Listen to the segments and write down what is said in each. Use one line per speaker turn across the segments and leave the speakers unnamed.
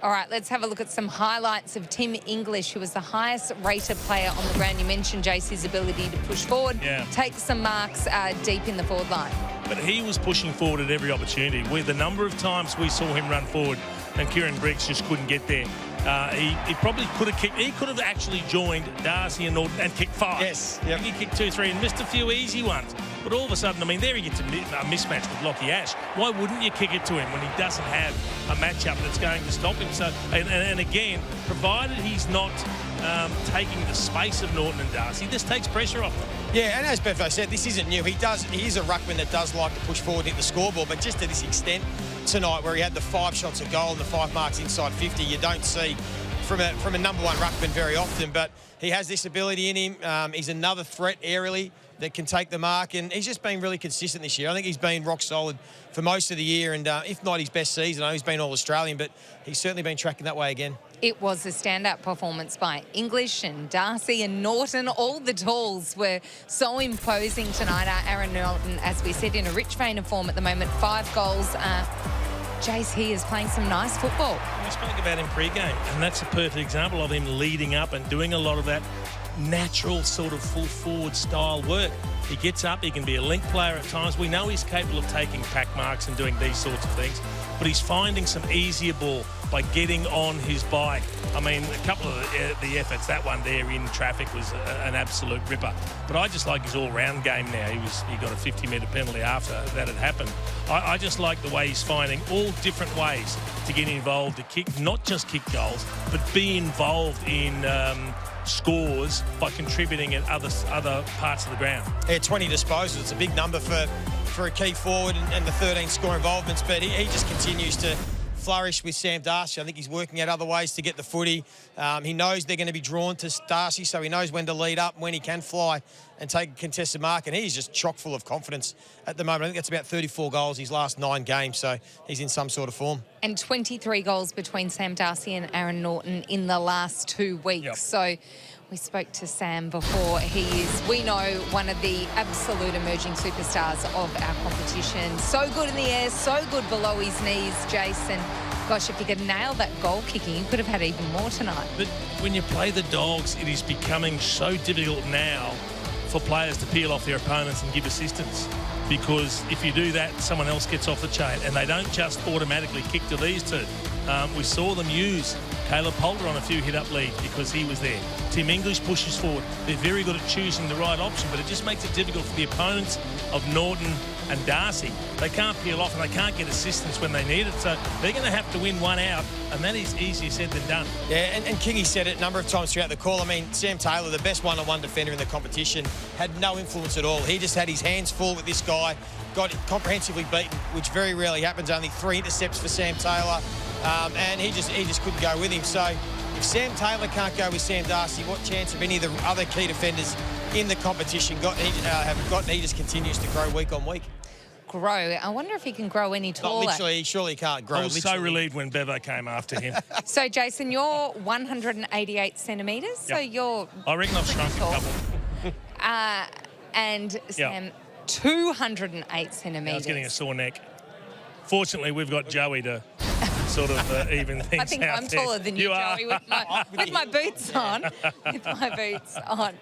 All right, let's have a look at some highlights of Tim English, who was the highest rated player on the ground. You mentioned Jesse's ability to push forward, take some marks deep in the forward line.
But he was pushing forward at every opportunity. With the number of times we saw him run forward and Kieran Briggs just couldn't get there. He probably could have kicked. He could have actually joined Darcy and Norton and kicked 5.
Yes.
Yep. He kicked 2, 3 and missed a few easy ones. But all of a sudden, I mean, there he gets a mismatch with Lockie Ash. Why wouldn't you kick it to him when he doesn't have a matchup that's going to stop him? So, and again, provided he's not taking the space of Norton and Darcy, this takes pressure off them.
Yeah, and as Bevo said, this isn't new. He is a ruckman that does like to push forward and hit the scoreboard, but just to this extent tonight, where he had the 5 shots a goal and the 5 marks inside 50, you don't see from a number 1 ruckman very often. But he has this ability in him. He's another threat aerially that can take the mark, and he's just been really consistent this year. I think he's been rock solid for most of the year, and if not his best season, I know he's been All-Australian, but he's certainly been tracking that way again.
It was a standout performance by English and Darcy and Norton. All the tools were so imposing tonight. Aaron Norton, as we said, in a rich vein of form at the moment, 5 goals. Jace here is playing some nice football.
We spoke about him pre-game, and that's a perfect example of him leading up and doing a lot of that natural sort of full forward style work. He gets up, he can be a link player at times. We know he's capable of taking pack marks and doing these sorts of things, but he's finding some easier ball by getting on his bike. I mean, a couple of the efforts, that one there in traffic was an absolute ripper. But I just like his all-round game now. He got a 50-metre penalty after that had happened. I just like the way he's finding all different ways to get involved, to kick, not just kick goals, but be involved in scores by contributing at other parts of the ground.
Yeah, 20 disposals. It's a big number for a key forward and the 13 score involvements, but he just continues to flourish with Sam Darcy. I think he's working out other ways to get the footy. He knows they're going to be drawn to Darcy, so he knows when to lead up, when he can fly and take a contested mark, and he's just chock full of confidence at the moment. I think that's about 34 goals his last 9 games, so he's in some sort of form.
And 23 goals between Sam Darcy and Aaron Norton in the last 2 weeks.
Yep.
So we spoke to Sam before. He is, we know, one of the absolute emerging superstars of our competition. So good in the air, so good below his knees, Jason. Gosh, if he could nail that goal kicking, he could have had even more tonight.
But when you play the Dogs, it is becoming so difficult now for players to peel off their opponents and give assistance, because if you do that, someone else gets off the chain, and they don't just automatically kick to these two. We saw them use Caleb Poulter on a few hit-up leads because he was there. Tim English pushes forward. They're very good at choosing the right option, but it just makes it difficult for the opponents of Norton and Darcy. They can't peel off and they can't get assistance when they need it, so they're going to have to win one out, and that is easier said than done.
Yeah, and Kingy said it a number of times throughout the call. I mean, Sam Taylor, the best one-on-one defender in the competition, had no influence at all. He just had his hands full with this guy, got comprehensively beaten, which very rarely happens. Only 3 intercepts for Sam Taylor, and he just couldn't go with him. So if Sam Taylor can't go with Sam Darcy, what chance have any of the other key defenders in the competition have got? And he just continues to grow week on week.
Grow. I wonder if he can grow any taller.
Not literally, surely he can't grow.
I was so relieved when Bevo came after him.
So, Jason, you're 188 centimetres, so you're...
I reckon I've shrunk a couple.
And Sam, 208 centimetres.
I was getting a sore neck. Fortunately, we've got Joey to sort of even things out.
I think I'm taller than you, Joey, with my boots on. With my boots on.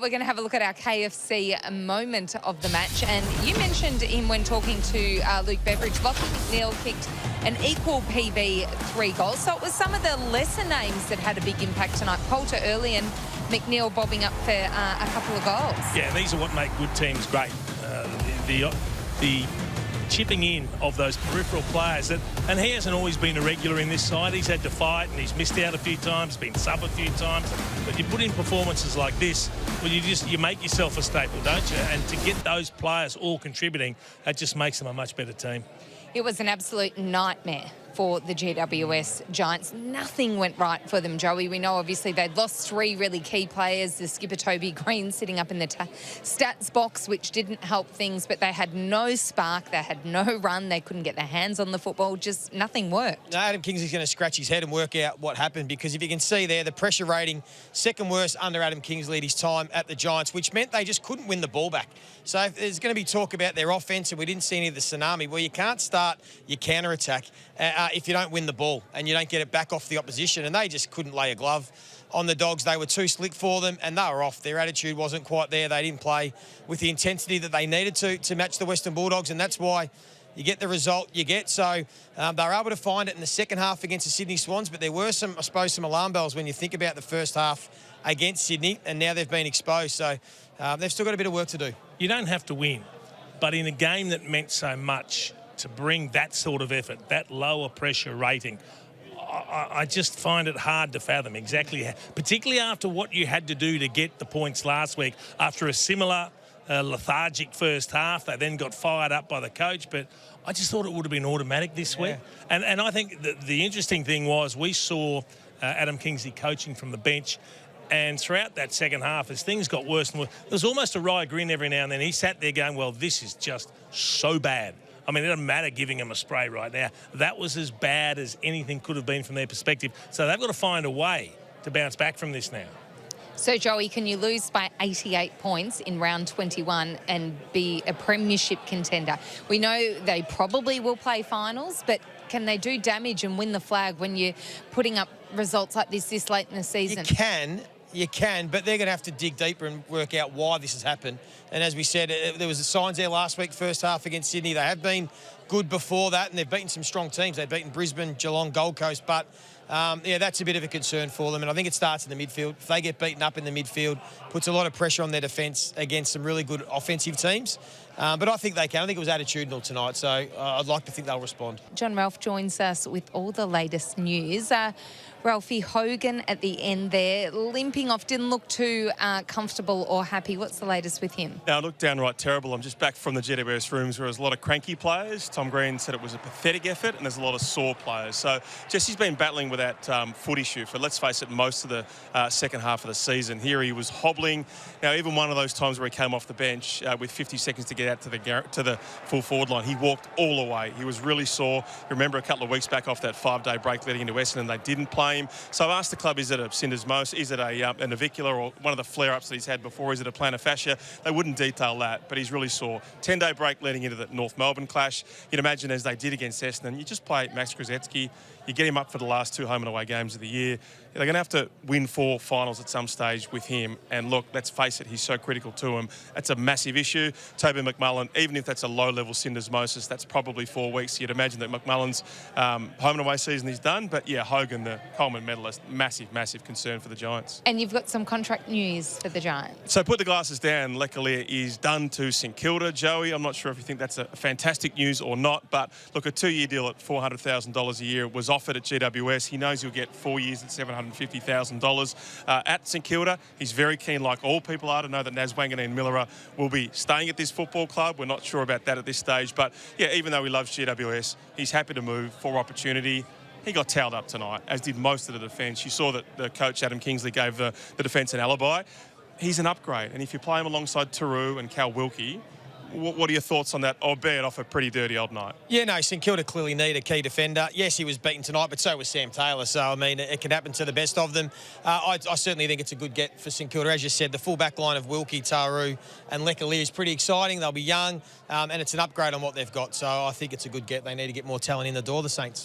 We're going to have a look at our KFC moment of the match. And you mentioned him when talking to Luke Beveridge. Lachlan McNeel kicked an equal PB 3 goals. So it was some of the lesser names that had a big impact tonight. Poulter early and McNeel bobbing up for a couple of goals.
Yeah, these are what make good teams great. The chipping in of those peripheral players. And he hasn't always been a regular in this side. He's had to fight and he's missed out a few times, been sub a few times. But you put in performances like this, well, you make yourself a staple, don't you? And to get those players all contributing, that just makes them a much better team.
It was an absolute nightmare for the GWS Giants. Nothing went right for them, Joey. We know, obviously, they'd lost 3 really key players. The skipper, Toby Green, sitting up in the stats box, which didn't help things, but they had no spark. They had no run. They couldn't get their hands on the football. Just nothing worked.
No, Adam Kingsley's going to scratch his head and work out what happened, because if you can see there, the pressure rating, second worst under Adam Kingsley at his time at the Giants, which meant they just couldn't win the ball back. So if there's going to be talk about their offense, and we didn't see any of the tsunami, well, you can't start your counter-attack if you don't win the ball and you don't get it back off the opposition. And they just couldn't lay a glove on the Dogs. They were too slick for them and they were off. Their attitude wasn't quite there. They didn't play with the intensity that they needed to match the Western Bulldogs, and that's why you get the result you get. So they were able to find it in the second half against the Sydney Swans, but there were some alarm bells when you think about the first half against Sydney, and now they've been exposed. So they've still got a bit of work to do.
You don't have to win, but in a game that meant so much, to bring that sort of effort, that lower pressure rating, I just find it hard to fathom exactly, particularly after what you had to do to get the points last week after a similar lethargic first half. They then got fired up by the coach, but I just thought it would have been automatic this week. And I think the interesting thing was we saw Adam Kingsley coaching from the bench, and throughout that second half, as things got worse and worse, there was almost a wry grin every now and then. He sat there going, well, this is just so bad. I mean, it doesn't matter giving them a spray right now. That was as bad as anything could have been from their perspective. So they've got to find a way to bounce back from this now.
So, Joey, can you lose by 88 points in round 21 and be a premiership contender? We know they probably will play finals, but can they do damage and win the flag when you're putting up results like this late in the season?
You can, but they're going to have to dig deeper and work out why this has happened. And as we said, there was the signs there last week, first half against Sydney. They have been good before that, and they've beaten some strong teams. They've beaten Brisbane, Geelong, Gold Coast, but yeah, that's a bit of a concern for them, and I think it starts in the midfield. If they get beaten up in the midfield, puts a lot of pressure on their defence against some really good offensive teams. But I think they can. I think it was attitudinal tonight, so I'd like to think they'll respond.
John Ralph joins us with all the latest news. Ralphie, Hogan at the end there, limping off, didn't look too comfortable or happy. What's the latest with him?
No, it looked downright terrible. I'm just back from the GWS rooms where there's a lot of cranky players. Tom Green said it was a pathetic effort, and there's a lot of sore players. So Jesse's been battling with that foot issue for, let's face it, most of the second half of the season. Here he was hobbling. Now, even one of those times where he came off the bench with 50 seconds to get out to the full forward line, he walked all the way. He was really sore. Remember a couple of weeks back off that 5-day break leading into Essendon, they didn't play him. So I asked the club, is it a syndesmosis? Is it a navicular or one of the flare-ups that he's had before? Is it a plantar fascia? They wouldn't detail that, but he's really sore. 10-day break leading into the North Melbourne clash. You'd imagine, as they did against Essendon, you just play Max Krzyzewski, you get him up for the last 2 home and away games of the year. They're going to have to win 4 finals at some stage with him. And look, let's face it, he's so critical to him. That's a massive issue. Toby McMullen, even if that's a low-level syndesmosis, that's probably 4 weeks. You'd imagine that McMullen's home and away season is done. But yeah, Hogan, the Coleman medalist, massive, massive concern for the Giants.
And you've got some contract news for the Giants.
So put the glasses down. Leclerc is done to St Kilda. Joey, I'm not sure if you think that's a fantastic news or not, but look, a 2-year deal at $400,000 a year was offered at GWS. He knows he'll get 4 years at $750,000 at St Kilda. He's very keen, like all people are, to know that Naz Wanganeen-Millera will be staying at this football club. We're not sure about that at this stage, but yeah, even though he loves GWS, he's happy to move for opportunity. He got towed up tonight, as did most of the defence. You saw that the coach, Adam Kingsley, gave the defence an alibi. He's an upgrade, and if you play him alongside Taru and Cal Wilkie, what are your thoughts on that, albeit off a pretty dirty old night?
Yeah, no, St Kilda clearly need a key defender. Yes, he was beaten tonight, but so was Sam Taylor. So, I mean, it can happen to the best of them. I certainly think it's a good get for St Kilda. As you said, the full back line of Wilkie, Taru and Leclerc is pretty exciting. They'll be young, and it's an upgrade on what they've got. So I think it's a good get. They need to get more talent in the door, the Saints.